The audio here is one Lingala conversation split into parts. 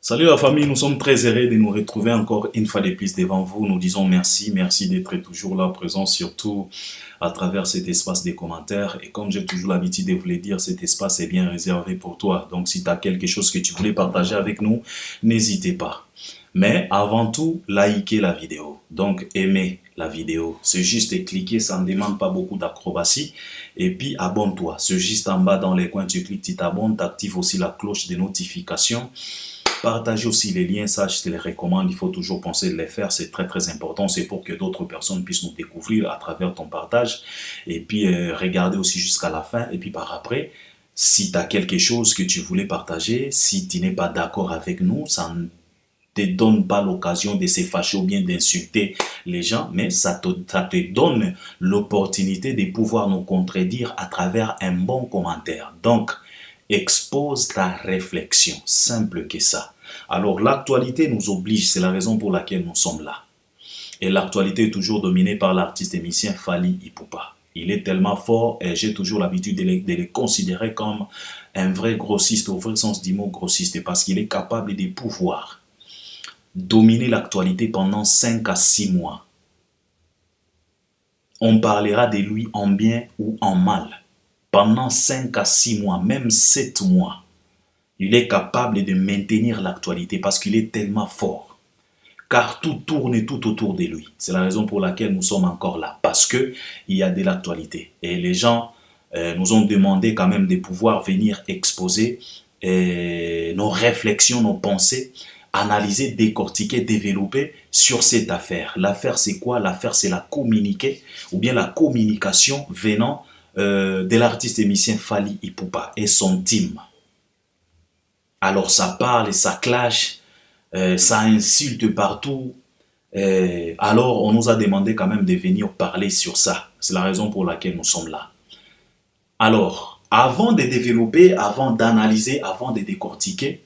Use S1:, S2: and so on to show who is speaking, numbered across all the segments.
S1: Salut la famille, nous sommes très heureux de nous retrouver encore une fois de plus devant vous. Nous disons merci, merci d'être toujours là présent, surtout à travers cet espace des commentaires. Et comme j'ai toujours l'habitude de vous le dire, cet espace est bien réservé pour toi. Donc si tu as quelque chose que tu voulais partager avec nous, n'hésitez pas. Mais avant tout, likez la vidéo. Donc aimez la vidéo. C'est juste cliquer, ça ne demande pas beaucoup d'acrobatie. Et puis abonne-toi. C'est juste en bas dans les coins, tu cliques, tu t'abonnes, tu actives aussi la cloche de notification. Partage aussi les liens, ça je te les recommande, il faut toujours penser de les faire, c'est très très important, c'est pour que d'autres personnes puissent nous découvrir à travers ton partage. Et puis regardez aussi jusqu'à la fin, et puis par après, si tu as quelque chose que tu voulais partager, si tu n'es pas d'accord avec nous, ça ne te donne pas l'occasion de se fâcher ou bien d'insulter les gens, mais ça te donne l'opportunité de pouvoir nous contredire à travers un bon commentaire. Donc, expose ta réflexion, simple que ça. Alors l'actualité nous oblige, c'est la raison pour laquelle nous sommes là. Et l'actualité est toujours dominée par l'artiste et musicien Fally Ipupa. Il est tellement fort et j'ai toujours l'habitude de le considérer comme un vrai grossiste, au vrai sens du mot grossiste, parce qu'il est capable de pouvoir dominer l'actualité pendant 5 à 6 mois. On parlera de lui en bien ou en mal. Pendant 5 à 6 mois, même 7 mois, il est capable de maintenir l'actualité parce qu'il est tellement fort. Car tout tourne tout autour de lui. C'est la raison pour laquelle nous sommes encore là. Parce qu'il y a de l'actualité. Et les gens nous ont demandé quand même de pouvoir venir exposer nos réflexions, nos pensées, analyser, décortiquer, développer sur cette affaire. L'affaire c'est quoi? L'affaire c'est la communiquer ou bien la communication venant de l'artiste et musicien Fally Ipupa et son team. Alors ça parle, ça clash, ça insulte partout. Alors on nous a demandé quand même de venir parler sur ça. C'est la raison pour laquelle nous sommes là. Alors, avant de développer, avant d'analyser, avant de décortiquer,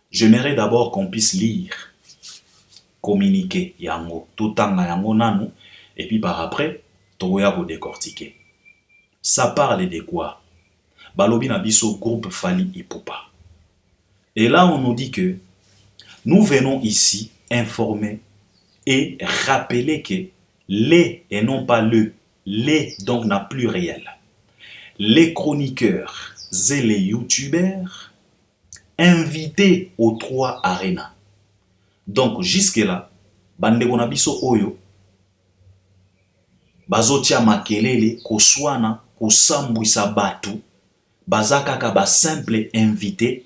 S1: j'aimerais d'abord qu'on puisse lire, communiquer, yango, tout en yango nanu, et puis par après, toya ko décortiquer. Ça parle de quoi? Balobi na biso groupe Fally Ipupa. Et là, on nous dit que nous venons ici informer et rappeler que les, et non pas le, les donc n'a plus réel. Les chroniqueurs et les youtubeurs invités aux 3 Arena. Donc jusque-là, bandeko na biso oyo, bazotia makelele, koswana, kosambwisa batu, bazakaka ba simple invité,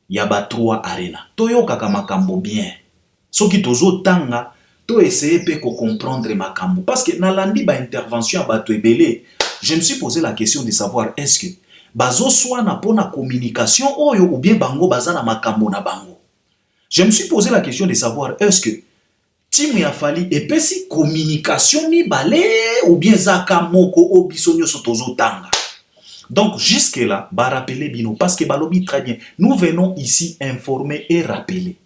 S1: ya ba 3 Arena. Toyokaka makambo bien. Soki tozo tanga, to essayer pe ko comprendre makambo. Parce que nalandi ba intervention ya bato ebele, je me suis posé la question de savoir est-ce que bazo swana pona communication oyo ou bien bango bazana makambo na bango. Je me suis posé la question de savoir est-ce que team ya Fally epesi communication mibale ou bien zaka moko o biso nyoso tozo tanga. Donc jusque-là, bah rappeler bino, parce que balobi très bien, nous venons ici informer et rappeler.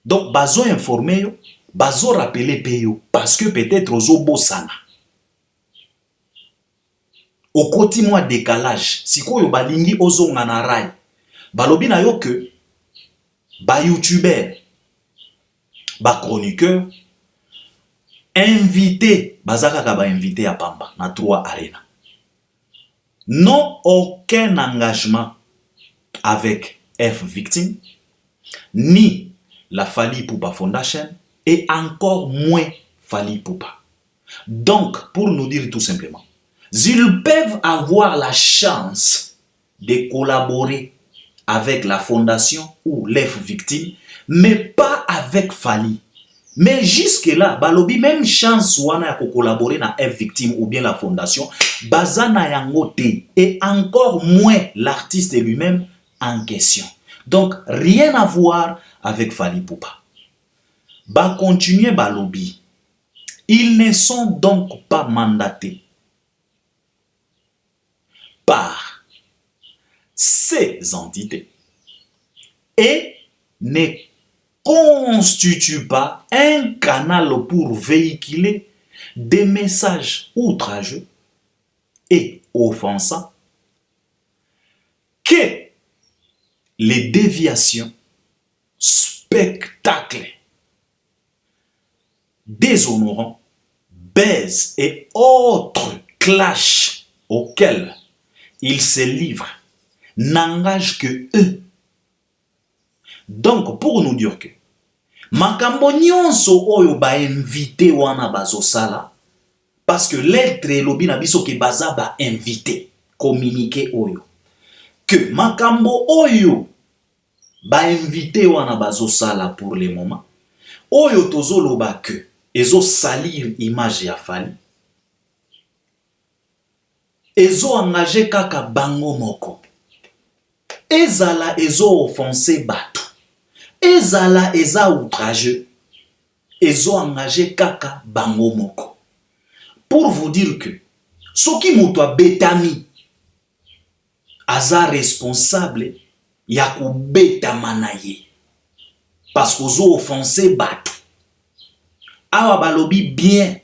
S1: Donc bazo informer yo, bazo rappeler peyo, parce que peut-être ozo bosana. Au côté moi décalage, si koyo balingi ozo nganarai, balobi na yo que ba youtubeur, ba chroniqueur, invité, bazaka ka ba invité à Pamba, na 3 Arena. Non aucun engagement avec F Victim, ni la Fally Ipupa Foundation, et encore moins Fally Ipupa. Donc, pour nous dire tout simplement, ils peuvent avoir la chance de collaborer avec la fondation ou l'F Victim, mais pas avec Fally. Mais jusque-là, balobi même chance wana ya collaborer na F Victim ou bien la fondation, bazana yango te, et encore moins l'artiste lui-même en question. Donc rien à voir avec Fally Ipupa. Ba continuer balobi. Ils ne sont donc pas mandatés par ces entités et ne constitue pas un canal pour véhiculer des messages outrageux et offensants que les déviations spectacles déshonorants, baises et autres clashs auxquels ils se livrent n'engagent que eux. Donc, pour nous dire que makambo nyonso oyo ba invité wana bazosala, parce que l'être elobi na biso ke baza ba invité communiquer oyo que makambo oyo ba invité wana bazosala pour le moment oyo tozoloba que ezo salir image ya Fally, ezo engagé kaka bango moko, ezala ezo offenser bato, ezala eza outrageux, ezo engagé kaka bango moko. Pour vous dire que soki moto abetami aza responsable ya kubetama na ye parce que ozo offenser bato. Awa balobi bien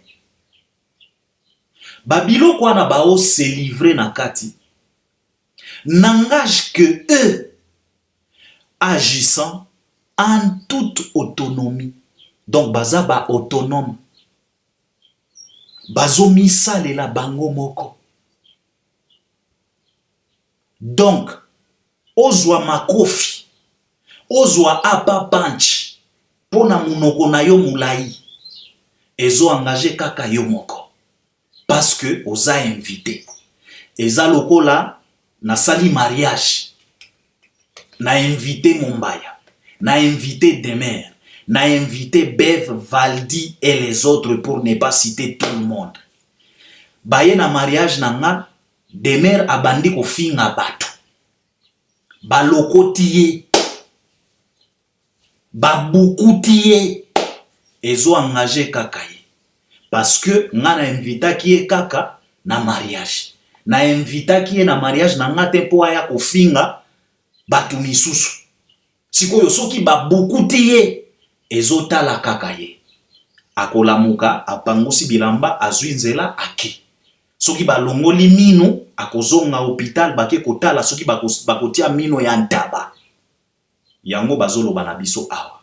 S1: babilo kwa na bao se livrer na kati n'engage que eux agissant en toute autonomie. Donc baza ba autonome, bazo misalela bango moko. Donc ozwa makofi, ozwa apa punch pona munoko na yo mulai, ezo engagé kaka yo moko parce que oza invité. Eza lokola na sali mariage, na invité Mombaya, na invité Demer, na invité Bev, Valdi et les autres pour ne pas citer tout le monde. Baye na mariage nanga, Demer abandi ko finga bato, balokotiye, babukutiye, ezo engagé kaka ye. Parce que nga na invita ki ye kaka na mariage. Na invita ki ye na mariage na nga tempo aya ko finga batu misusu. Sikoyo soki babukutiye, ezo tala kaka ye. Akolamuka, apangusi bilamba, azwi nzela ake. Soki balongoli mino, akozonga hôpital bake kotala soki bakotia mino ya ntaba. Yango bazolo banabiso awa.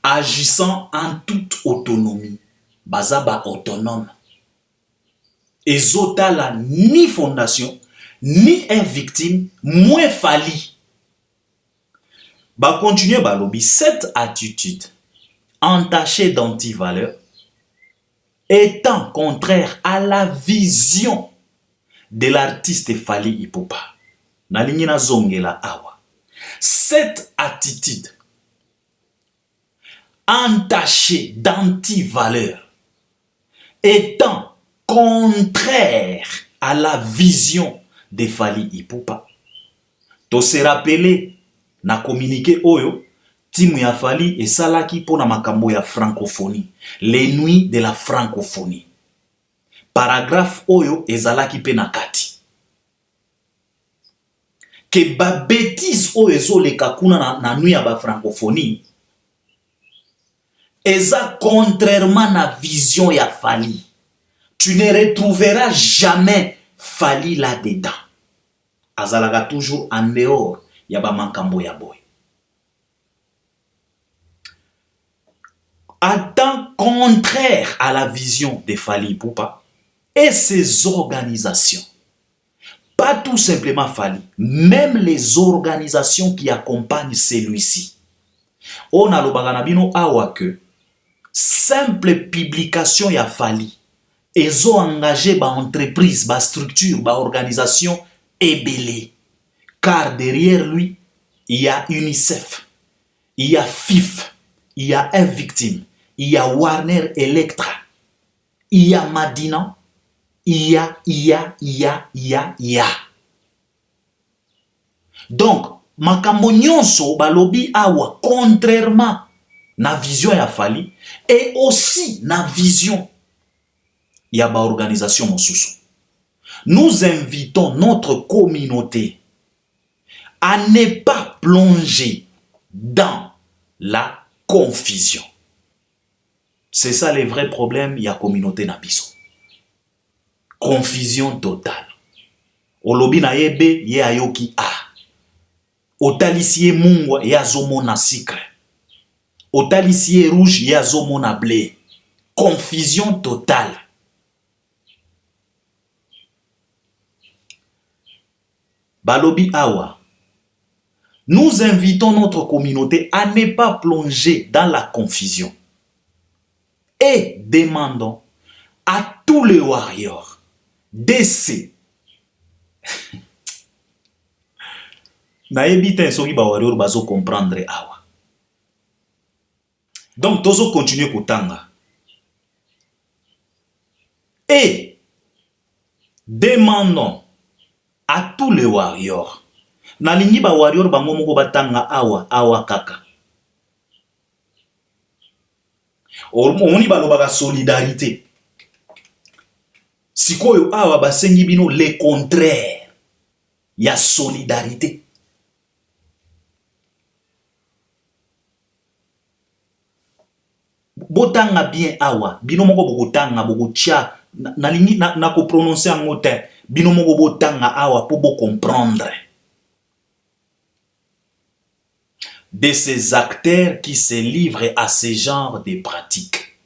S1: Agissant en toute autonomie, bazaba autonome. Ezotala ni fondation, ni un victime, moins Fally. Ba continuer balobi, cette attitude entachée d'antivaleur étant contraire à la vision de l'artiste Fally Ipupa. Nalingi na zongela awa. Cette attitude entaché d'antivaleur, étant contraire à la vision de Fally Ipupa. To se rappeler na communiqué oyo, timu ya Fally esalaki pona makambo ya francophonie, les nuits de la francophonie. Paragraphe oyo ezalaki pe na kati. Que ba bêtise oyo ezoleka kuna na nuit ya ba francophonie, eza contrairement à la vision ya Fally. Tu ne retrouveras jamais Fally là-dedans. Azalaka toujours en dehors ya ba mankambo ya boy. Étant contraire à la vision de Fally Ipupa et ses organisations. Pas tout simplement Fally, même les organisations qui accompagnent celui-ci. On a lobaka na bino awa que simple publication ya Fally, ezo engagé ba entreprise, ba structure, ba organisation ebele. Car derrière lui, il y a UNICEF, il y a FIF, il y a un victime, il y a Warner Electra, il y a Madina, il y a. Donc, makambo nyonso balobi awa contrairement na vision ya Fally et aussi na vision ya ba organisation mosusu. Nous invitons notre communauté à ne pas plonger dans la confusion. C'est ça le vrai problème ya communauté na biso. Confusion totale. Olobi na yebe ye ayoki a. Otalisie mungwa ya zomona sucre. Otalisie rouge ya zomona blé. Confusion totale. Balobi awa. Nous invitons notre communauté à ne pas plonger dans la confusion. Et demandons à tous les warriors d'essayer. Nayebi te soki ba warrior bazo comprendre awa. Donc tozo continuer kotanga. Et demandons à tous les warriors. Nalingi ba warrior bango moko batanga awa kaka. Omoni balobaka solidarité. Sikoyo awa basengi bino le contraire. Ya solidarité. Botanga bien awa. Bino moko bokotanga bokotia. Nalingi na ko prononcer en motin. Bino moko botanga awa pour bo comprendre. De ces acteurs qui se livrent à ce genre de pratiques.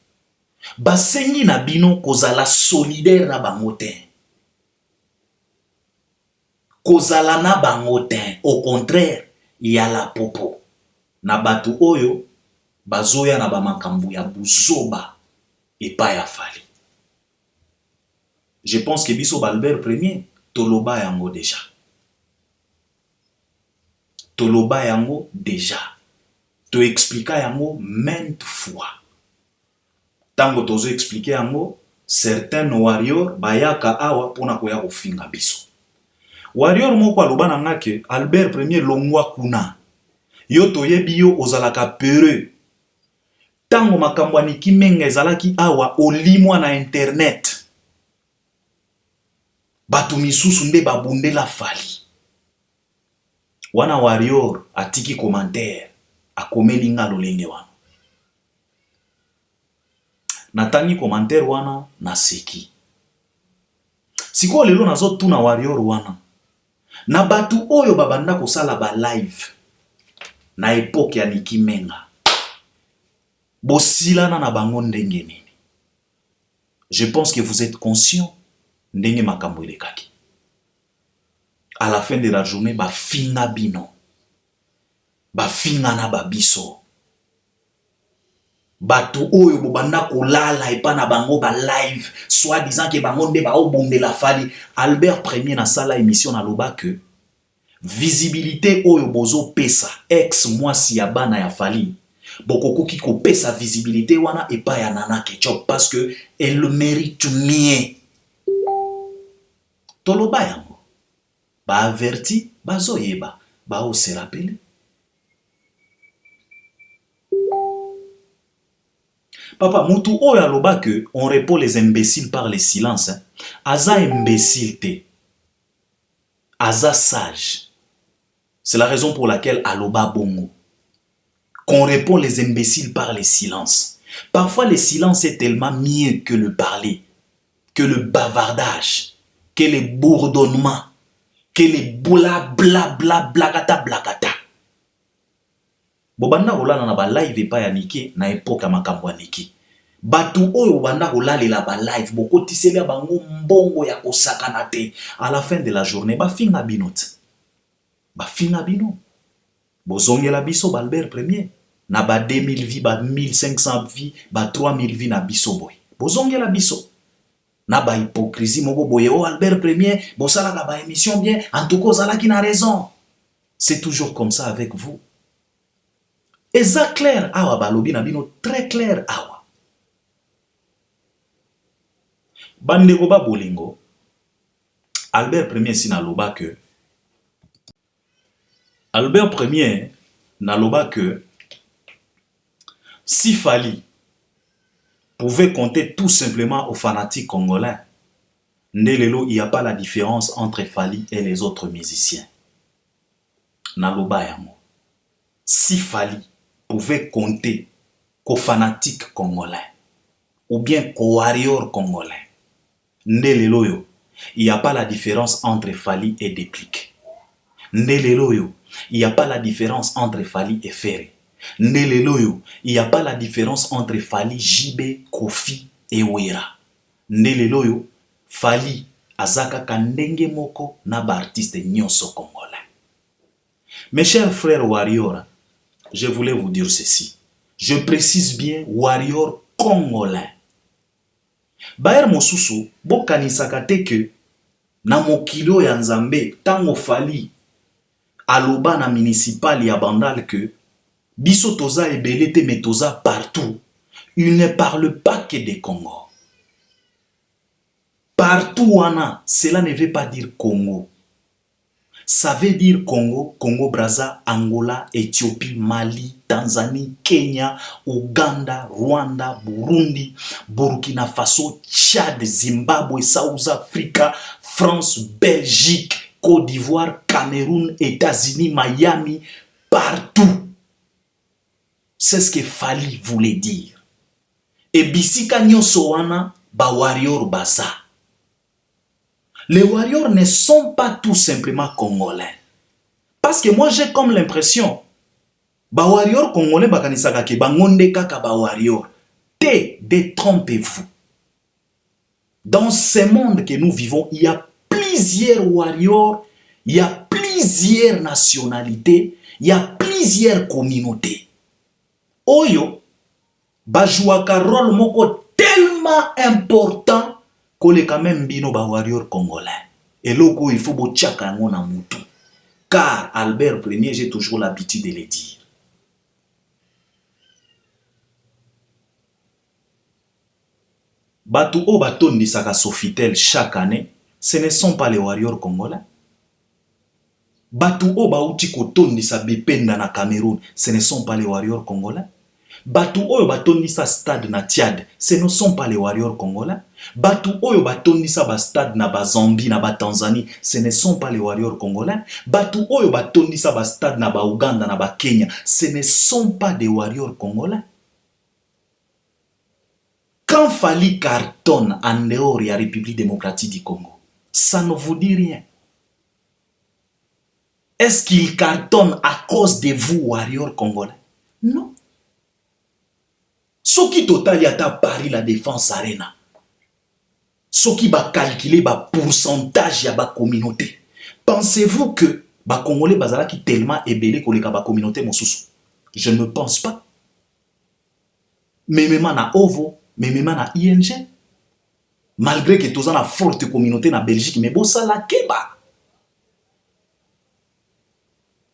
S1: Basengi na bino kozala solidaire na bangoten. Kozala na bangoten. Au contraire, il y a la popo. Na batu oyo, bazoya na bamakambu ya buzoba et pas ya fali. Je pense que biso Albert Premier, toloba yango déjà. Toloba yango déjà. To expliquer yango maintes fois. Tango tozo expliquer yango, certains warriors bayaka awa pona koya kofinga biso. Warrior moko aloba nanga ke Albert Premier longwa kuna. Yo toyebi yo ozalaka peureux. Tango makambo aniki menga ezalaki awa olimwa na internet. Batu misusu nde babundela fali. Wana warrior atiki commentaire akomeli nga lolenge wana. Natangi commentaire wana na seki. Siko lelo nazo tuna warrior wana. Na batu oyo babanda kosala ba live na epoke ya Niki Menga. Bosilana na bango ndenge nini. Je pense que vous êtes conscient ndenge makambo elekaki. À la fin de la journée, ba finga bino. Ba finga na babiso. Batu oyo bobanda kolala epa na bango ba live. Soit disant que bango nde ba obonde la fali. Albert Premier na sala émission na loba que visibilité oyo bozo pesa ex mwasi ya bana ya fali. Bokokoki ko pesa visibilité wana epa ya Nana Ketchup parce que elle le mérite mieux. Toloba yango. Ba averti, ba zoyeba, ba o se rappele. Papa, mutu oyo aloba que on répond les imbéciles par le silence. Hein. Aza imbécile te. Aza sage. C'est la raison pour laquelle aloba bongo. Qu'on répond les imbéciles par le silence. Parfois le silence est tellement mieux que le parler, que le bavardage, que le bourdonnement, que le bla bla bla blagata blagata. Bobanda kolala na ba live pa ya Niki na époque ya makambo ya Niki. Batu oyo banda kolalela ba live bokotisela bango mbongo ya kosakana te. À la fin de la journée ba finga binot. Ba finga bino. Bozongela biso ba Albert Premier na ba 2000 vies, ba 1500 vies, ba 3000 vies na biso boy. Bozongela biso. Na ba hypocrisie moko boye oh Albert Premier, bosala ka ba émission bien, en tout cas ozala ki na raison. C'est toujours comme ça avec vous. Et ça clair awa balobi na bino très clair awa. Bandeko ba bolingo. Albert Premier si na loba que Albert Premier na loba que si Fali pouvait compter tout simplement aux fanatiques congolais, Nelelo, il n'y a pas la différence entre Fali et les autres musiciens. Naloba yamo. Si Fali pouvait compter qu'aux fanatiques congolais, ou bien qu'aux warriors congolais, Nelelo, il n'y a pas la différence entre Fali et Déplique. Nelelo, il n'y a pas la différence entre Fally et Ferré. Neleloyo, il n'y a pas la différence entre Fally, Jibé, Kofi et Wera. Neleloyo, Fally, Azaka Kandenge Moko, Naba artiste nyonso congolais. Mes chers frères warriors, je voulais vous dire ceci. Je précise bien, warrior congolais. Bayer mosusu, bokanisaka te ke na mokilo ya Nzambe, tango Fally aloba na municipal ya Bandal que biso toza ebele te mais toza partout. Il ne parle pas que des Congo. Partout wana, cela ne veut pas dire Congo. Ça veut dire Congo, Congo-Brazza, Angola, Éthiopie, Mali, Tanzanie, Kenya, Ouganda, Rwanda, Burundi, Burkina Faso, Tchad, Zimbabwe, South Africa, France, Belgique, Côte d'Ivoire, Cameroun, États-Unis, Miami, partout. C'est ce que Fally voulait dire. Et bisika nyonso wana ba warrior baza. Les warriors ne sont pas tout simplement congolais. Parce que moi j'ai comme l'impression ba warrior congolais bakanisaka ke bangonde kaka ba warrior. Détrompez-vous. Dans ce monde que nous vivons, il y a plusieurs warriors, il y a plusieurs nationalités, il y a plusieurs communautés. Oyo bajouaka rôle moko tellement important qu'on est quand même bino ba warrior congolais. Et loko il faut bochaka ngona mutu. Car Albert Ier, j'ai toujours l'habitude de le dire. Batu o baton di saka Sofitel chaque année, ce ne sont pas les warriors congolais. Batu o bauti koton di sa Bependa na Cameroun, ce ne sont pas les warriors congolais. Batu oyo batondi sa stade na Tchad, ce ne sont pas les warriors congolais. Batu oyo batondi sa ba stade na ba Zambie na ba Tanzanie, ce ne sont pas les warriors congolais. Batu oyo batondi sa ba stade na ba Ouganda na ba Kenya, ce ne sont pas des warriors congolais. Quand Fally cartonne en dehors de la République démocratique du Congo, ça ne vous dit rien. Est-ce qu'il cartonne à cause de vous, warriors congolais? Non. Ce qui total y a Paris la défense arena. Ce qui va calculer le pourcentage de la communauté. Pensez-vous que les Congolais sont tellement ébélés que la communauté monsous? Je ne pense pas. Mais même na OVO, mais même na ING, malgré que tous en a forte communauté na Belgique, mais bon ça la keba.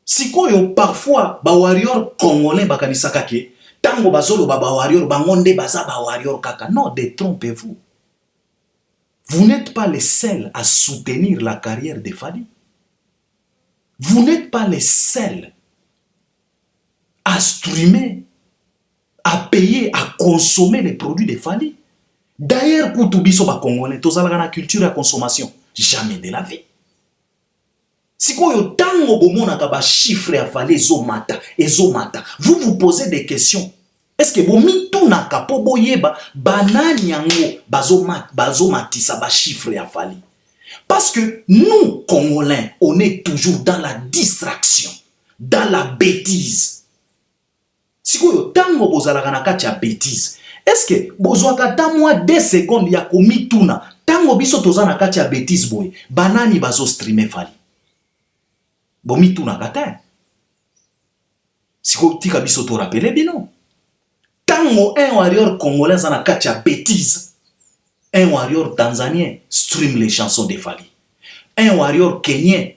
S1: Si koyo parfois ba warrior congolais bakanisaka ke tango bazolo ba warrior bangonde baza ba warrior kaka. Non, détrompez-vous. Vous n'êtes pas les seuls à soutenir la carrière de Fally. Vous n'êtes pas les seuls à streamer, à payer, à consommer les produits de Fally. D'ailleurs, pour tout biso ba congolais, tous ala na culture à consommation, jamais de la vie. Si koyo tango bomonaka ba chiffre à Fally ezomata, vous vous posez des questions. Est-ce que vous mitunaka po boyeba banani yango bazomatisa ba chiffre à Fally? Parce que nous Congolais, on est toujours dans la distraction, dans la bêtise. Si koyo tango bozalaka na kati ya bêtise, est-ce que bozwaka ta moi 2 secondes ya komituna tango biso toza na kati ya bêtise boye banani bazo streamer Fally? Bomituna kata. Si ko tika biso to rappeler bino. Tango un warrior congolais na kati ya bêtise, un warrior tanzanien stream les chansons de Fally. Un warrior kenyan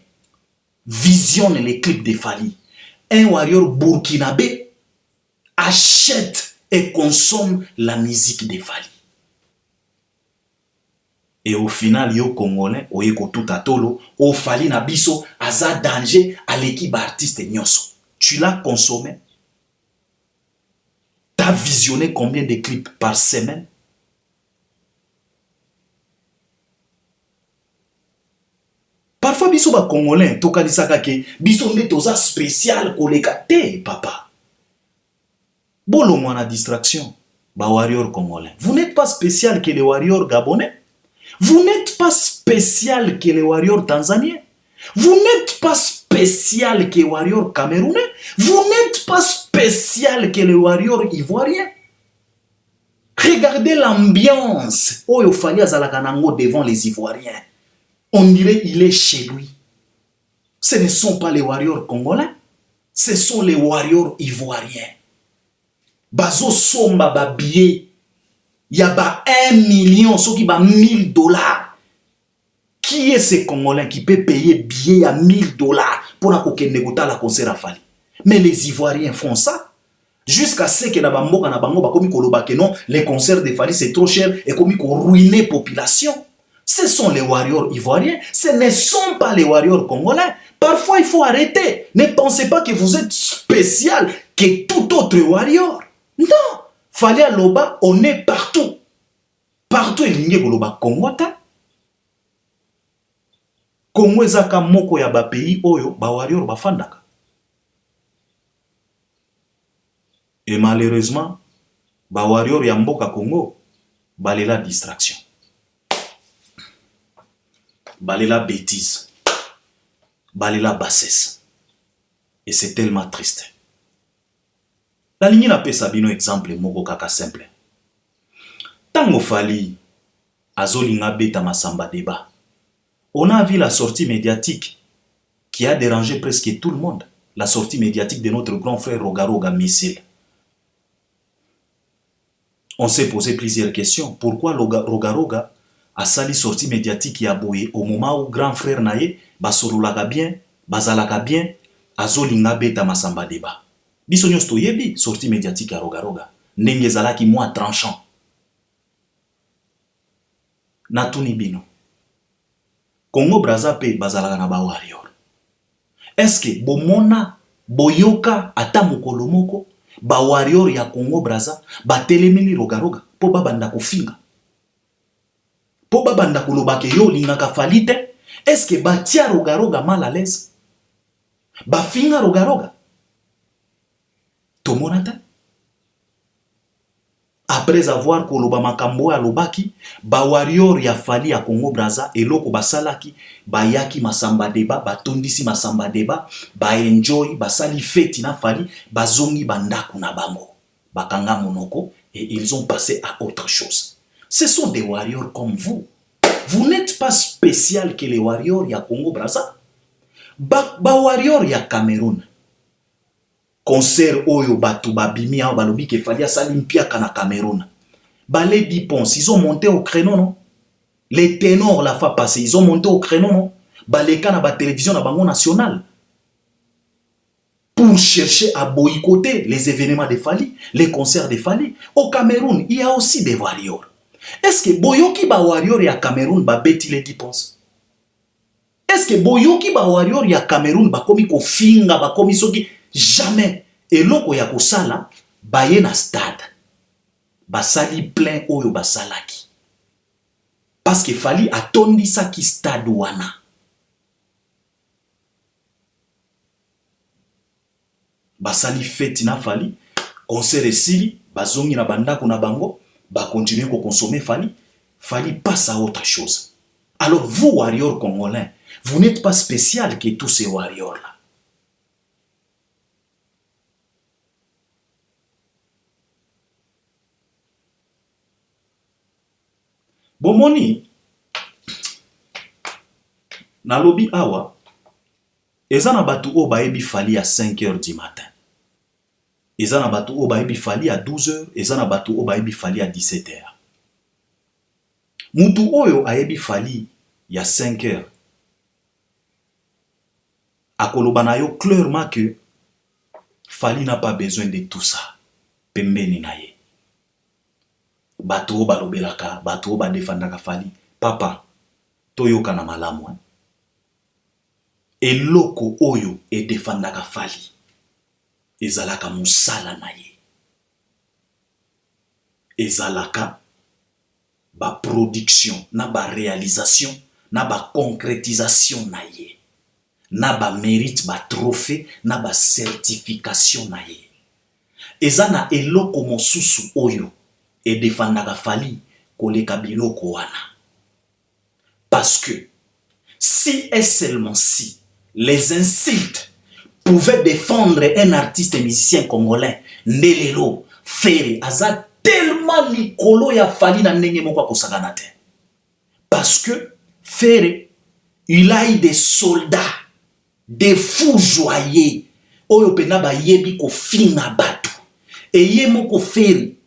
S1: visionne les clips de Fally. Un warrior burkinabé achète et consomme la musique de Fally. Et au final, yo Congolais, oyeko tout atolo, o Fally na biso, aza danger à l'équipe artiste nyonso. Tu l'as consommé? T'as visionné combien de clips par semaine? Parfois, biso ba Congolais, tokanisaka ke, biso nde toza spécial koleka te, papa. Bolo mwana distraction, ba warrior Congolais. Vous n'êtes pas spécial que les warriors gabonais. Vous n'êtes pas spécial que les warriors tanzaniens. Vous n'êtes pas spécial spécial que les warriors camerounais. Vous n'êtes pas spécial que les warriors ivoiriens. Regardez l'ambiance. Oh, il fallait Azalakanango devant les Ivoiriens. On dirait qu'il est chez lui. Ce ne sont pas les warriors congolais. Ce sont les warriors ivoiriens. Bazo somba ba billet. Il y a ba 1 million, ceux qui ba 1000 $. Qui est ce Congolais qui peut payer billet à 1000 $ pour la concert à Fali? Mais les Ivoiriens font ça. Jusqu'à ce que na bango ba komi koloba que non, les concerts de Fali c'est trop cher et komi ko ruiner population. Ce sont les warriors ivoiriens, ce ne sont pas les warriors congolais. Parfois il faut arrêter. Ne pensez pas que vous êtes spécial que tout autre warrior. Non, Fali Aloba, on est partout. Partout il y a koloba Congota. Congo ezaka moko ya ba pays oyo ba warrior bafandaka. Et malheureusement, ba warrior ya mboka Congo balela distraction. Balela bêtise. Balela bassesse. Et c'est tellement triste. La ligne n'a pas sabino exemple moko kaka simple. Tango Fali azolinga beta masamba débat. On a vu la sortie médiatique qui a dérangé presque tout le monde. La sortie médiatique de notre grand frère Rogaroga Missile. On s'est posé plusieurs questions. Pourquoi Rogaroga a sali sortie médiatique qui a boué au moment où grand frère Naye, basolulaka bien, bazalaka bien, azolinga beta masamba débat. Bisonyo stoyebi sortie médiatique à Rogaroga. Nengezalaki moins tranchant. Natuni bino. Congo Brazza pe bazalaka na ba warrior. Est-ce que bomona boyoka ata mokolo moko ba warrior ya Congo Brazza ba telemeli Rogaroga po babanda kofinga? Po babanda koloba ke yo lingaka Fali te? Est-ce que batia Rogaroga mal à l'aise? Ba finga Rogaroga? Tomonata? Après avoir koloba makambo ya lobaki, ba warrior ya Fali ya Congo Brazza eloko basalaki, bayaki masamba débat, batondisi masamba débat, ba enjoy, basali feti na Fali, bazongi bandaku na bango, bakanga monoko, et ils ont passé à autre chose. Ce sont des warriors comme vous. Vous n'êtes pas spécial que les warriors ya Congo Brazza. Ba warrior ya Cameroun. Concert oyo batu babimi a balobi ke Fali asali mpiaka na Cameroun. Balé Dipons, ils ont monté au créneau, non? Les ténors la fois passée, ils ont monté au créneau, non? Baleka na ba télévision na bango nationale. Pour chercher à boycotter les événements de Fali, les concerts de Fali. Au Cameroun, il y a aussi des warriors. Est-ce que boyoki ba warrior ya Cameroun ba beti les Dipons? Est-ce que boyoki ba warrior ya Cameroun ba komi ko finga ba komi soki? Jamais. Et loko ya kosala baye na stade. Basali plein oyo basalaki. Parce que Fali atondi sa ki stade wana. Basali feti na Fali, concert esili, bazongi na bandako na bango, ba continuer ko consommer Fali. Fali passe à autre chose. Alors vous warriors congolais, vous n'êtes pas spécial que tous ces warriors là. Bomoni, na lobi awa, ezana batu o baebi Fali à 5 h du matin. Ezana batu o baebi Fali à 12 h, ezana batu o baebi Fali à 17 h. Mutu oyo aebi Fali il y a 5 h. Akoloba na yo clairement que Fali n'a pas besoin de tout ça. Pembeni na ye. Bato o balobelaka, bato o badefandaka Fali. Papa, toyoka na malamu. Eloko oyo e defandaka Fali. Ezalaka musala na ye. Ezalaka ba production, na ba réalisation, na ba concrétisation na ye. Na ba mérite, ba trophée, na ba certification na ye. Ezana eloko mosusu oyo et defandaka Fali koleka biloko wana. Parce que si et seulement si les insultes pouvaient défendre un artiste et musicien congolais, Nelelo, Ferry, aza tellement likolo ya fali na ndenge moko akosakana te. Parce que Ferry, il a eu des soldats, des fous joyeux, oyo pena ba yebi ko finga bato. Et ye moko Ferry,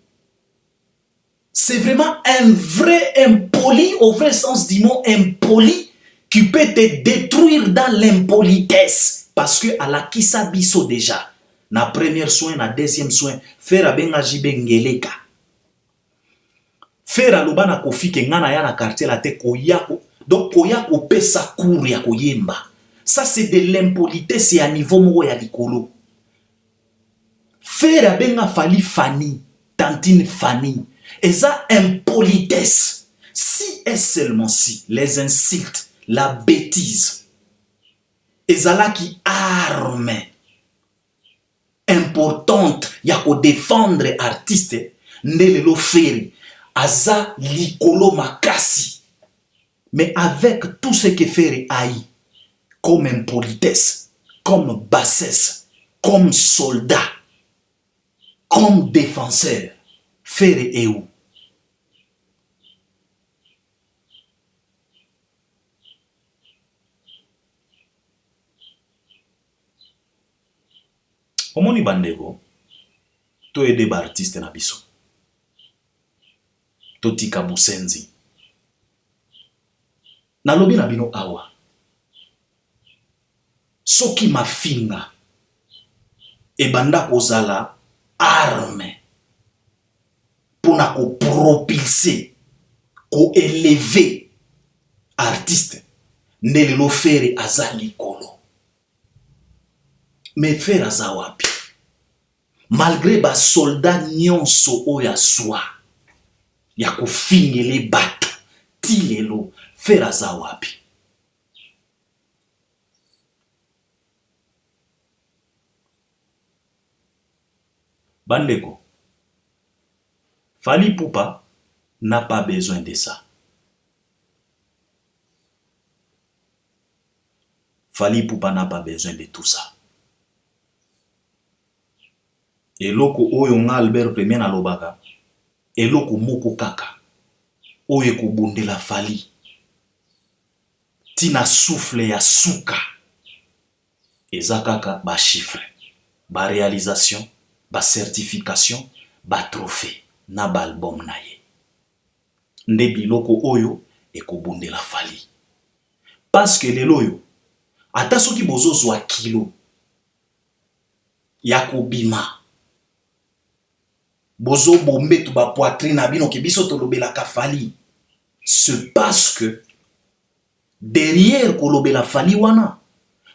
S1: c'est vraiment un vrai impoli, au vrai sens du mot impoli, qui peut te détruire dans l'impolitesse. Parce que à la kisa biso déjà, na premier soin, na deuxième soin, faire benga jibengeleka. Faire aloba na kofi ke ngana ya na quartier la te koyako. Donc koyako pesa cour ya koyemba. Ça c'est de l'impolitesse à niveau moko ya likolo. Faire benga fali Fanny, tantine Fanny. Et ça, impolitesse. Si et seulement si les insultes, la bêtise, et ça là qui arme importante, y a qu'au défendre artiste, Nelelo Ferry, aza likolo makasi. Mais avec tout ce que Ferry a eu, comme impolitesse, comme bassesse, comme soldat, comme défenseur, Ferry est où? Omoni bandeko, to ede ba artiste na biso. To tika busenzi. Na lobi na bino awa. Soki mafinga ebanda kozala arme pona ko propulser, ko élever artiste, Nelelo Ferry aza likolo. Mais Ferry aza wapi? Malgré ba soldat nyonso oya swa ya kofingele bato ti lelo, Ferry aza wapi? Bandeko, Fally Ipupa n'a pas besoin de ça. Fally Ipupa n'a pas besoin de tout ça. Eloko oyo nga Albert Premier na lobaka, eloko moko kaka, oyo ekobundela Fally, tina souffle ya suka, eza kaka ba chiffre, ba réalisation, ba certification, ba trophée, na ba album na ye. Nde biloko oyo ekobundela Fally. Parce que lelo yo, ata soki bozozwa kilo ya kobima, bozo bombe tu ba poitrine na bino ke biso tolobelaka Fally, c'est parce que derrière kolobela Fally wana,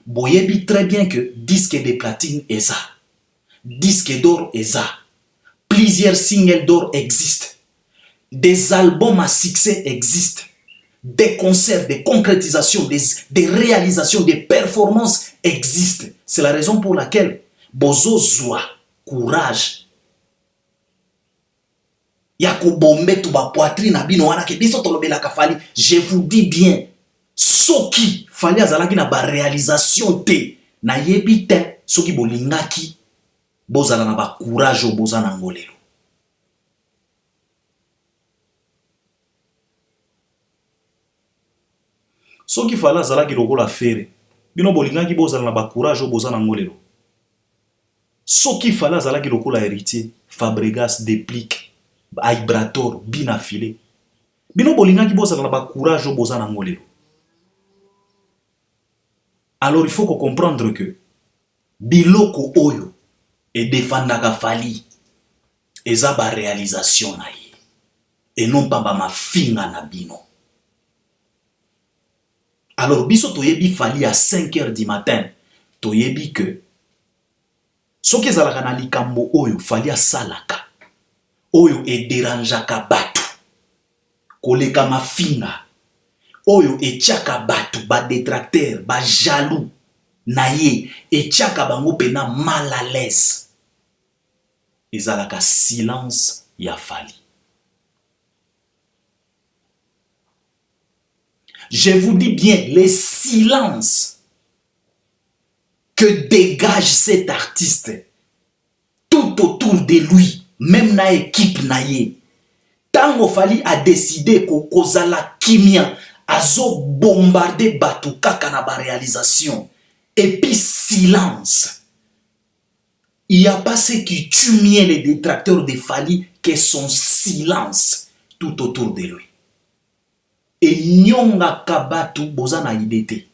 S1: boyebi très bien que disque de platine eza, disque d'or eza, plusieurs singles d'or existent, des albums à succès existent, des concerts, des concrétisations, des réalisations, des performances existent. C'est la raison pour laquelle bozo zwa courage ya kobombe tu ba poitrine na bino wana ke biso tolobelaka Fally. Je vous dis bien, soki Fally azalaki na ba réalisation te, na yebi te soki bolingaki bozala na ba courage boza na ngolelo. Soki Fally azalaki lokola Ferry, bino bolingaki bozala na ba courage boza na ngolelo. Soki Fally azalaki lokola Héritier, Fabregas, Déplique, Vibrator, bina filé, bino bolingaki bozala na ba courage boza na ngolelo. Alors il faut comprendre que biloko oyo et défendaka Fally eza ba réalisation na ye et non pas ba mafinga na bino. Alors biso toyebi Fally à 5 heures du matin, toyebi que soki ezalaka na likambo oyo Fally asalaka oyo e dérangeaka bato koleka mafinga, oyo etiaka bato ba détracteur, ba jaloux na ye, etiaka bango pena mal à l'aise, ezalaka silence ya Fally. Je vous dis bien, les silences que dégage cet artiste tout autour de lui, même na équipe naye. Tango Fally a décidé kozala kimia, azo bombarder batu kaka na ba réalisation. Et puis silence. Il n'y a pas ce qui tue mieux les détracteurs de Fally que son silence tout autour de lui. Et nyonga kabatu bozana idete.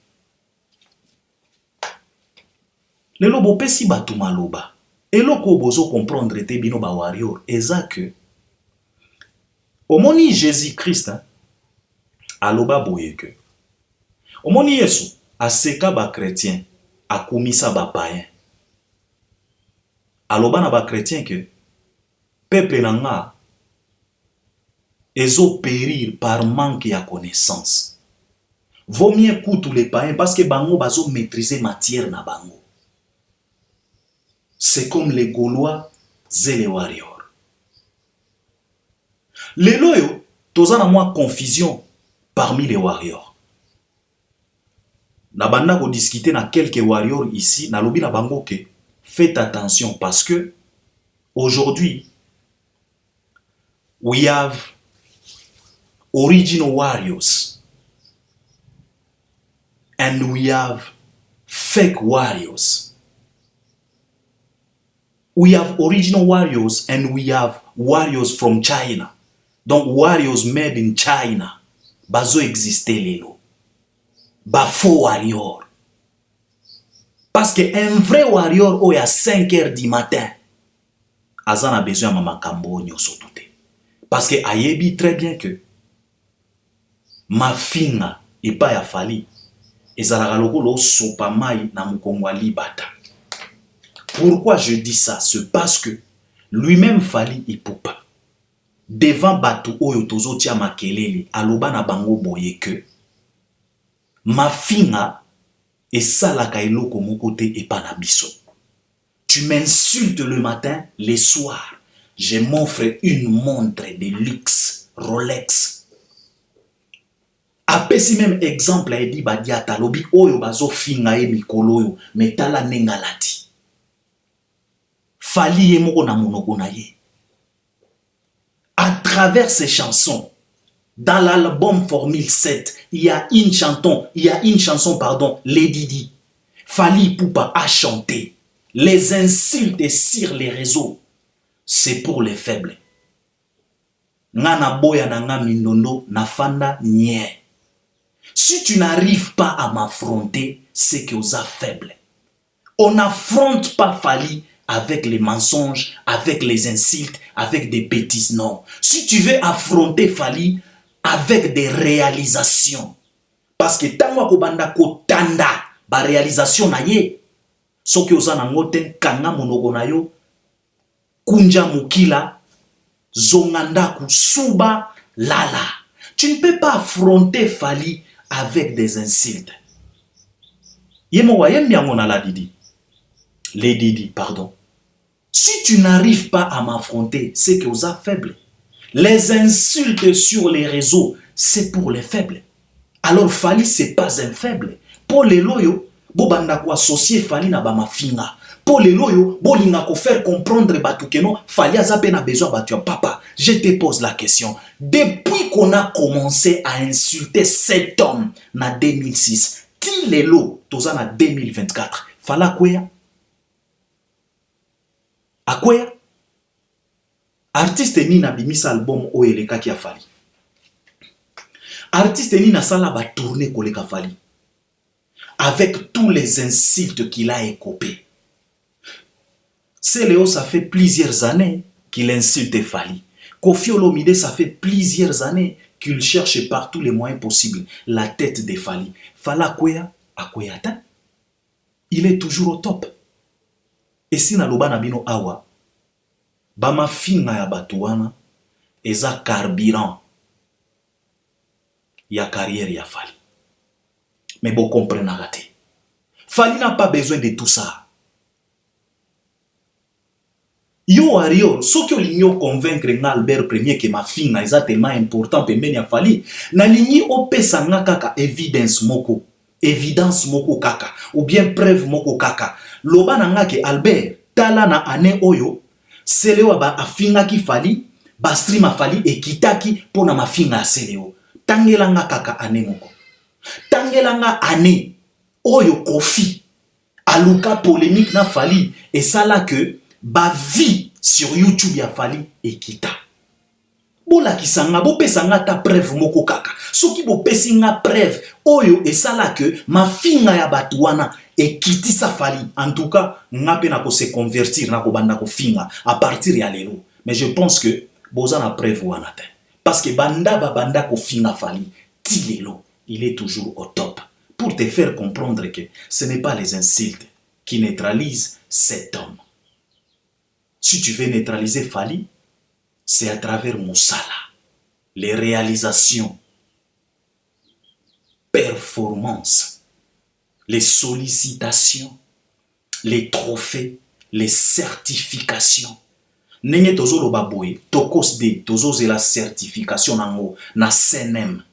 S1: Lelo bopesi batu maloba. Eloko bozo comprendre te bino ba warrior eza que omoni Jésus-Christ aloba boye que omoni Yesu aseka ba chrétien akumisa ba païen. Aloba na ba chrétien que peuple nanga ezo périr par manque ya connaissance. Vaut mieux tous les païens parce que bango bazo maîtriser matière na bango. C'est comme les Gaulois et les warriors. Les loyaux, tous en moi confusion parmi les warriors. Na banda ko discuter na quelques warriors ici, na lobi na bango ke faites attention parce que aujourd'hui we have original warriors and we have fake warriors. We have original warriors and we have warriors from China. Donc warriors made in China. Bazo existe lelo. Ba faux warrior. Parce que un vrai warrior ou à 5 heures du matin, Azan a besoin de makambo nyoso tout. Parce que ayebi très bien que ma finga et pas ya Fally ezalaka lokolo sopa mai na mukongwa libata. Pourquoi je dis ça? C'est parce que lui-même Fally Ipupa devant batu oyo tozo tia makelele aloba na bango boye que ma finga et salaka eloko moko te epa na biso. Tu m'insultes le matin, le soir, je m'offre une montre de luxe Rolex. Apesi même exemple a dit badiata lobi oyo bazo finga e mikolo yo metala nengalati. Fally ye moko na monoko na ye. À travers ces chansons, dans l'album Formule 7, il y a une chanson, pardon, Lady Di. Fally Ipupa a chanté. Les insultes sur les réseaux, c'est pour les faibles. Ngana boya na nga mindondo na fanda nye. Si tu n'arrives pas à m'affronter, c'est que vous êtes faible. On n'affronte pas Fally avec les mensonges, avec les insultes, avec des bêtises, non. Si tu veux affronter Fally avec des réalisations, parce que tango akobanda ko tanda ba réalisation na ye, soki ozana ngote kanga monoko na yo, kunja mukila, zongandaku suba lala. Tu ne peux pas affronter Fally avec des insultes. Yemo wayem yango na la Didi. Les Didi, pardon. Si tu n'arrives pas à m'affronter, c'est que vous êtes faible. Les insultes sur les réseaux, c'est pour les faibles. Alors Fally, c'est pas un faible. Pour les loyaux, bobanda ko associer Fally na ba mafinga. Pour les loyaux, bolinga ko faire comprendre batu keno Fally azape na besoin batu. Papa, je te pose la question. Depuis qu'on a commencé à insulter cet homme na 2006, ti lelo toza na 2024, Fally kwea Akwea artiste ni na bimisa album oyeleka ki Fally. Artiste ni na sala ba tourner koleka Fally. Avec tous les insultes qu'il a écopé. C'est Léo, ça fait plusieurs années qu'il insulte Fally. Koffi Olomide, ça fait plusieurs années qu'il cherche par tous les moyens possibles la tête de Fally. Fally Akwea ta. Il est toujours au top. Et si na loba na bino awa, bama finga ya batuana, eza carburant ya carrière ya Fally. Mais bon, comprenez raté. Fally n'a pas besoin de tout ça. Yo warrior, ce que l'igno convaincre Albert Premier que ma finga est tellement important pour mener à Fally, na ligni opesa nga kaka evidence moko. évidence moko kaka ou bien preuve moko kaka loba nanga ke Albert tala na ane oyo Seleo ba afinga ki fali ba stream afali ekitaki pona mafinga ya Seleo tangelanga kaka ane moko tangelanga ane oyo Kofi aluka polémique na fali et ça là que ba vie sur YouTube ya fali ekita bola kisanga bo pesanga ta preuve moko kaka soki bo pesinga preuve oyo esala que mafinga ya batu wana ekiti sa fali en tout cas ngape na ko se convertir na ko banda ko finga à partir ya lelo mais je pense que boza na preuve wana te parce que banda ko finga fali ti lelo il est toujours au top pour te faire comprendre que ce n'est pas les insultes qui neutralisent cet homme. Si tu veux neutraliser Fali, c'est à travers Moussala, les réalisations, performances, les sollicitations, les trophées, les certifications. Nenge tozo lo baboye, tokos de tozo la certification nango na CNM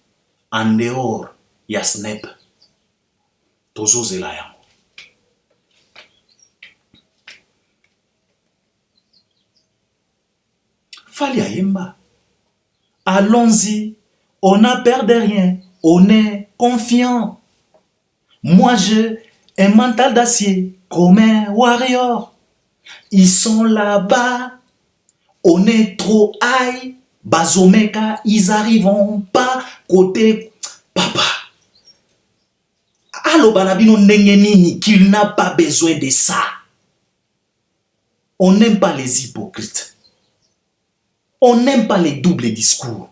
S1: en dehors ya SNEP. Tozo zela yango. Fali ayemba. Allons-y, on n'a peur de rien, on est confiant. Moi j'ai un mental d'acier comme un warrior. Ils sont là-bas, on est trop high. Bazomeka, ils arriveront pas côté papa. Allo balabino nengenini qu'il n'a pas besoin de ça. On n'aime pas les hypocrites. On n'aime pas les doubles discours.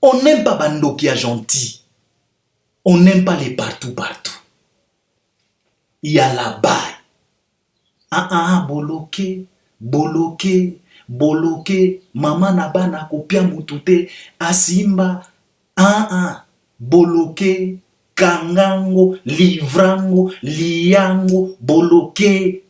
S1: On n'aime pas Bando qui est gentil. On n'aime pas les partout. Il y a la baille. Boloke, mama nabana kopia mutute, asimba, boloke, kangango, livrango, liango, boloke,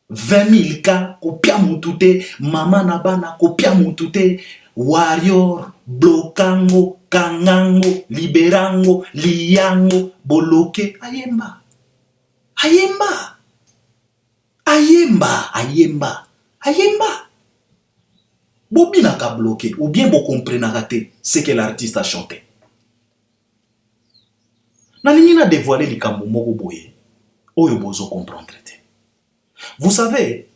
S1: 20 000 cas, kopia mutute, mama nabana kopia mutute, warrior, blokango, kangango, liberango, liango, boloke, ayemba. Bobina ka bloqué ou bien vous comprenez raté ce que l'artiste a chanté. Nalingi na dévoiler likambo moko boye oyo bozo comprendre te. Vous savez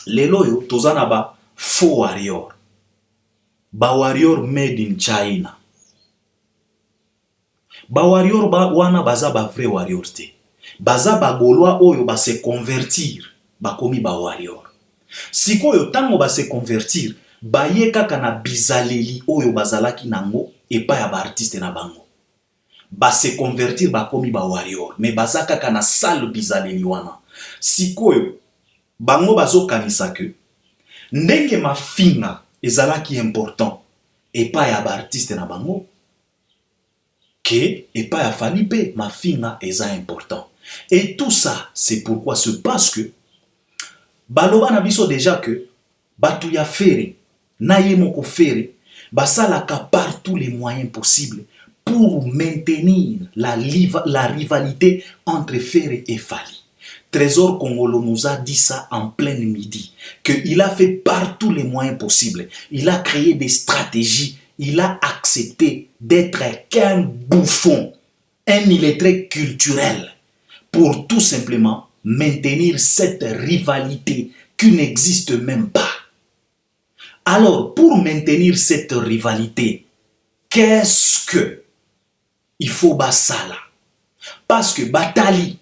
S1: lelo yo tozana ba faux warrior. Ba warrior made in China. Ba warrior ba wana baza ba vrai warrior te. Baza ba golwa oyo ba se convertir ba komi ba warrior. Sikoyo tango ba se convertir baye kaka na bizaleli oyo bazalaki nango epa ya ba artiste na bango. Ba se convertir ba komi ba warrior mais baza kaka na sale bizaleli wana. Sikoyo bango bazo kanisa ke ndenge mafinga ezalaki important epa ya ba artiste na bango ke epa ya Falipe mafinga eza important. Et tout ça c'est pourquoi se passe que baloba na biso déjà que batu ya fere na ye moko fere basalaka par tous les moyens possibles pour maintenir la rivalité entre Ferré et Fali. Trésor Congolo nous a dit ça en plein midi, qu'il a fait par tous les moyens possibles. Il a créé des stratégies, il a accepté d'être qu'un bouffon, un illettré culturel, pour tout simplement maintenir cette rivalité qui n'existe même pas. Alors, pour maintenir cette rivalité, qu'est-ce que il faut basala? Parce que Batali,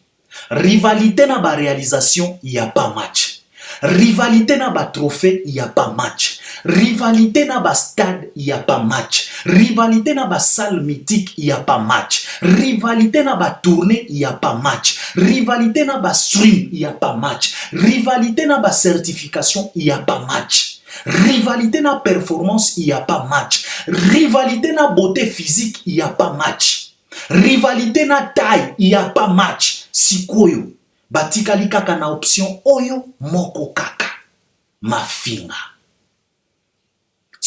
S1: rivalité na ba réalisation, il n'y a pas match. Rivalité na ba trophée, il n'y a pas match. Rivalité na ba stade, il n'y a pas match. Rivalité na ba salle mythique, il n'y a pas match. Rivalité na ba tournée, il n'y a pas match. Rivalité na ba stream, il n'y a pas match. Rivalité na ba certification, il n'y a pas match. Rivalité na performance, il n'y a pas match. Rivalité na beauté physique, il n'y a pas match. Rivalité na taille, il n'y a pas match. Sikoyo, batikali kaka na option oyo moko kaka. Mafinga.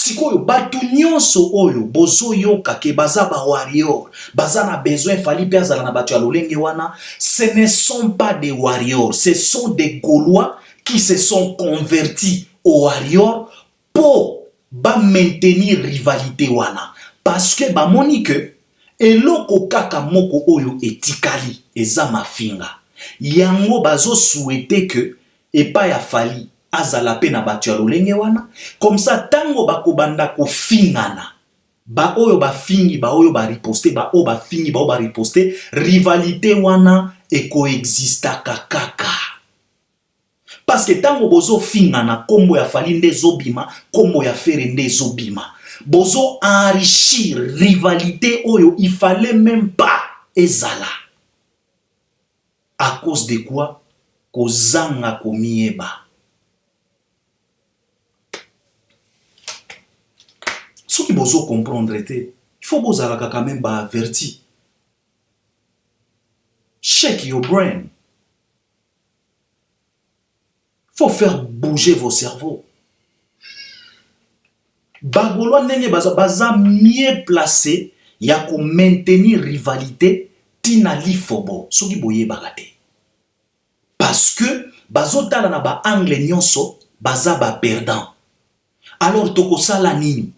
S1: sikoyo batu nyonso oyo bozo yoka ke baza ba warrior baza na besoin fali pe azala na batu ya lolenge wana, ce ne sont pas des warriors, ce sont des Gaulois qui se sont convertis aux warriors pour ba maintenir rivalité wana, parce que ba moni que eloko kaka moko oyo etikali eza mafinga yango bazo souhaiter que epa ya fali azala pe na batu ya lolenge wana, comme ça tango bakobanda kofingana ba oyo bafingi ba oyo ba riposte ba oyo bafingi ba oyo ba riposte, rivalité wana ekoexistaka kaka. Parce que tango bozo fingana kombo ya fali nde zobima, kombo ya fere nde zobima, bozo enrichir rivalité oyo il fallait même pas ezala. À cause de quoi? Kozanga komieba. Ce qui bozo comprendre était, il faut bozalaka quand même ba averti. Shake your brain. Faut faire bouger vos cerveaux. Bagolo nenge baza mieux placé ya ko maintenir rivalité tina lifobo soki boye bagate. Parce que bazotala na ba angle nyonso baza ba perdant. Alors toko sala nini?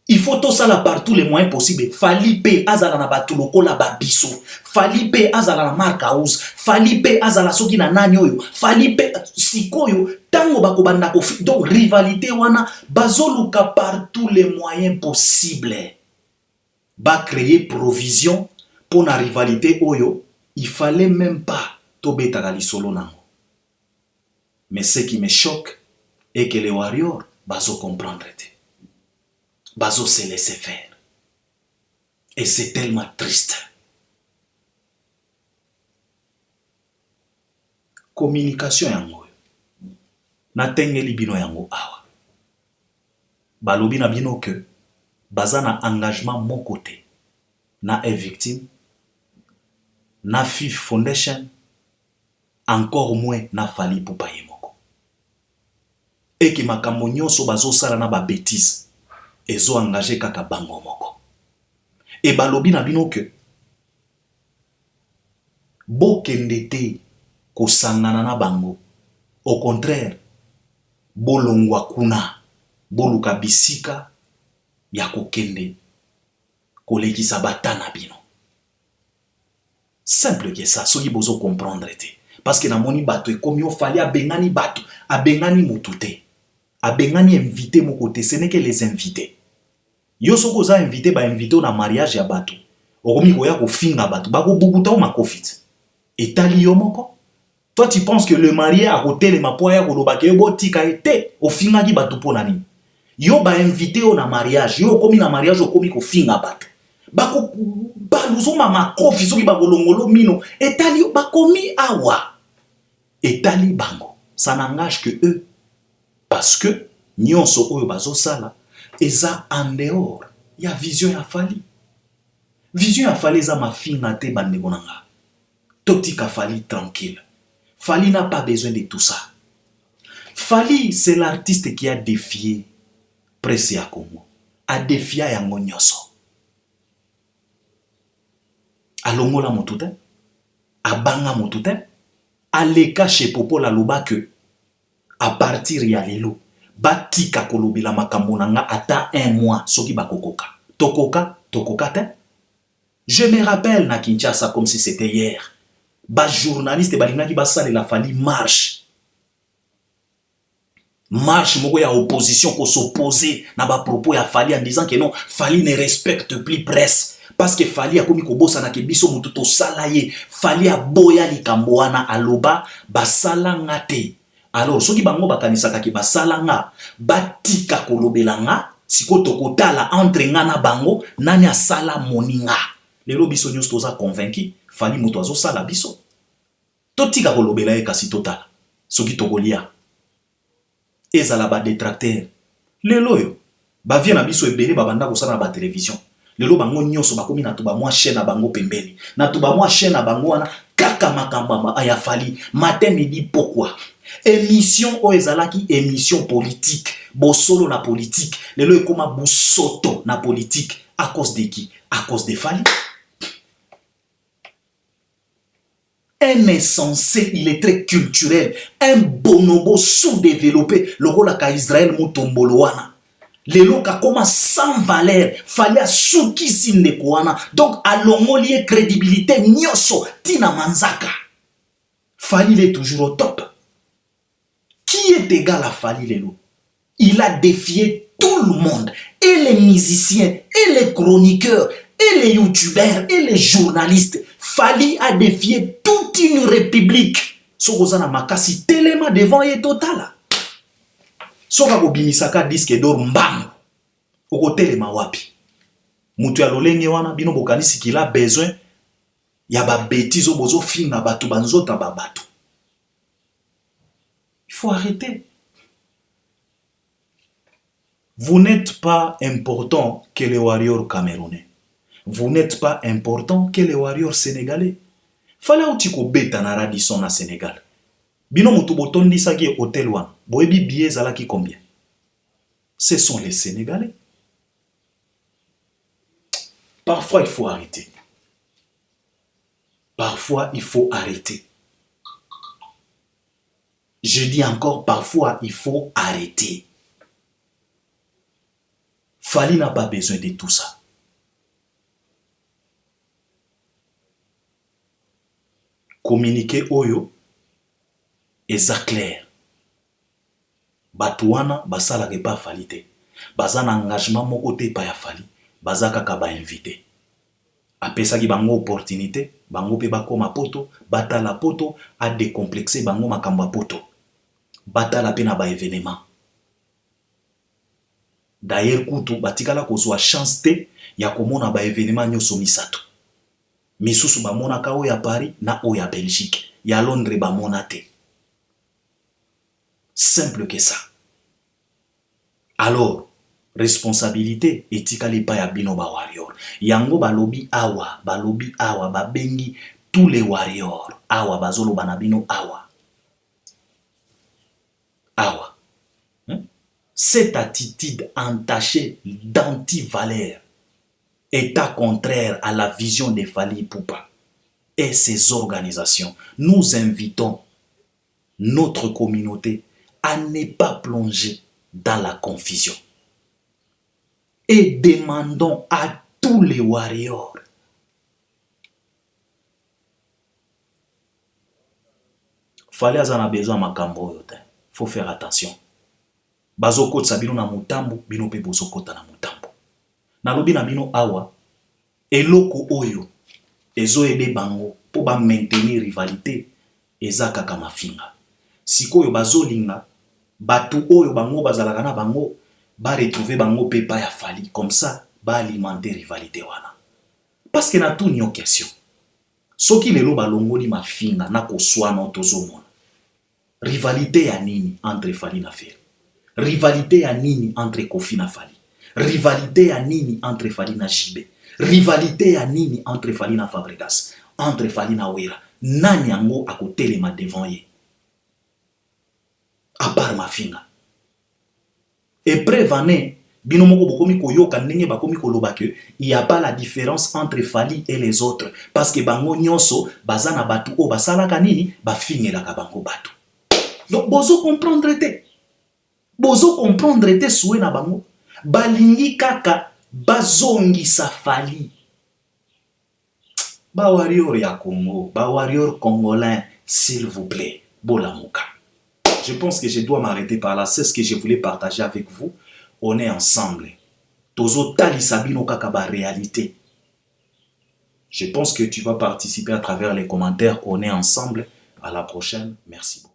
S1: Il faut tout ça là par tous les moyens possibles. Fali pe azala na batu lokola babiso. Fali pe azala na marque house. Fali pe azala soki na nani oyo. Fali pe sikoyo tango bakobanda ko. Donc rivalité wana bazoluka par tous les moyens possibles. Ba créer provision pour la rivalité oyo. Il fallait même pas tobeta lisolo nango. Mais ce qui me choque est que les warriors bazo comprendre. Bazo se laisser faire. Et c'est tellement triste. Communication yango. Natengeli bino yango awa. Balobi na bino que baza na engagement mon côté. Na est victime. Na FIF Foundation. Encore moins na fali pour payer moko. Et que makambo nyonso bazo sala na ba bêtise. Ezo engagé kaka bango moko. Et balobi na bino que bokende te kosangana na bango. Au contraire, bolongwa kuna, boluka bisika ya kokende kolekisa batana bino. Simple que ça, soki bozo comprendre te. Parce que na moni bato e komi ofali abengani bato, abengani mutute. Abengani invité mon côté, ce n'est que les invités. Yo soko za invité ba invité na mariage ya bato. Okomi koya ko finga bato, ba ko bubuta o makofit. Etali yo moko. Toi tu penses que le marié a hôtel ma poya ko lobake yo botika été o finga ki bato pona nini? Yo ba invité o na mariage, yo komi na mariage okomi ko finga bato. Ba ko ba luzoma makofi soki ba kolongolo mino, etali yo ba komi awa. Etali bango. Ça n'engage que eux. Parce que nyonso oyo bazo sala eza en dehors ya vision ya fali. Vision ya fali eza mafinga te bande bonanga. Totika fali tranquille. Fali n'a pas besoin de tout ça. Fali c'est l'artiste qui a défié Presse ya Congo. A défié yango nyonso. Alongola motute. Abanga motute. Aleka chez Popo la loba que à partir ya lelo batika kolobela makambo nanga ata 1 mois soki bakokoka tokoka te. Je me rappelle na Kinshasa comme si c'était hier, ba journaliste balingaki basalela fali marche moko ya opposition ko s'opposer na ba propos ya fali en disant que non, fali ne respecte plus presse parce que fali akomi kobosa na ke biso mutu to salaye, fali aboya likambo wana aloba basala ngate. Alors, ceux qui bango bakanisaka ki basalanga, batika kolobelanga, siko tokotala entre nga na bango, nani asala moninga. Lelo biso nyos toza convaincu, fali moto azo sala biso. Totika kolobela e kasi totala. Soki tokolia. Ezala ba détracteur. Lelo yo, ba vient na biso ebele babanda ko sala na ba télévision. Lelo bango nyonso bakomi na tuba mwa chaîne na bango pembeni. Na tuba mwa chaîne na bango wana kaka makamba aya fali. Matin midi pourquoi? Émission o ezalaki émission politique. bosolo na politique, lelo ekoma busoto na politique. À cause de qui? À cause de Fali. Un insensé, il est très culturel. Un bonobo sous-développé. Le rôle à Israël Moutomboloana. Le loka comme sans valeur. Fallait à souki sin le kouana. Donc, à l'ongolier crédibilité, nyoso, tina manzaka. Fali est toujours au top. Qui est égal à Fali Lelo? Il a défié tout le monde. Et les musiciens, et les chroniqueurs, et les youtubeurs, et les journalistes. Fali a défié toute une république. Sokozana makasi telema devant et total. Soka bobimisaka disque d'or mbang. Oko telema wapi. Mutu ya lolenge wana bino bokanisi qu'il a besoin ya ba bêtises bozo finga batu banzota babatu. Il faut arrêter. Vous n'êtes pas important que les warriors camerounais. Vous n'êtes pas important que les warriors sénégalais. Fallait outi ko beta na Radisson na Sénégal. Bino mutu botondi saki hôtel wan. Boebi billet zalaki combien? Ce sont les Sénégalais. Parfois il faut arrêter. Parfois il faut arrêter. Je dis encore parfois il faut arrêter. Fali n'a pas besoin de tout ça. Communiquer oyo eza clair. Batouana basala ke pa Fali te. Baza na engagement moko te pa ya Fali. Baza kaka ba invité. Apesa ki bango opportunité, bango pe bakoma poto, batala poto a décomplexer bango makamba poto. Batala pe na ba événement. D'ailleurs kutu batikala kozwa chance te ya komona ba événement nyoso misato. Misusu bamona ka o ya Paris na o ya Belgique, ya Londres bamona te. Simple que ça. Alors, responsabilité etikali pa ya bino ba warrior. Yango balobi awa, babengi tous les warriors. Awa bazolo banabino awa. Awa. Cette attitude entachée d'anti-valeur est contraire à la vision de Fali Ipupa et ses organisations. Nous invitons notre communauté à ne pas plonger dans la confusion. Et demandons à tous les warriors Fali azana besoin makambo yote. Faut faire attention. Bazoko sabino na mutambo, bino pe bozokota na mutambo. Nalobi na bino awa, eloko oyo, ezo ede bango, po ba maintenir rivalité, eza kaka mafinga. Sikoyo bazolinga, batu oyo bango bazalaka na bango, ba retrouver bango pe pa ya Fali, comme ça, ba alimenter rivalité wana. Parce que na tout ni question. Soki lelo balongoli mafinga na koswana tozomona. Rivalité ya nini entre Fali na Ferry? Rivalité ya nini entre Kofi na Fali? Rivalité ya nini entre Fali na Jibe? Rivalité ya nini entre Fali na Fabregas? Entre Fali na Wera? Nani yango akotelema devant ye? À part mafinga. Et prévané, binomoko bokomi koyoka ndenge bakomi koloba que il y a pas la différence entre Fali et les autres parce que bango nyonso bazana batu o basalaka nini bafingelaka bango batu. Donc bozo comprendre te. Bozo comprendre te soué na bango. Balingi kaka bazongisa Fali. Ba warrior ya Congo, ba warrior congolais, s'il vous plaît, bolamuka. Je pense que je dois m'arrêter par là. C'est ce que je voulais partager avec vous. On est ensemble. Tozo tali sabino kakaba réalité. Je pense que tu vas participer à travers les commentaires. On est ensemble. À la prochaine. Merci beaucoup.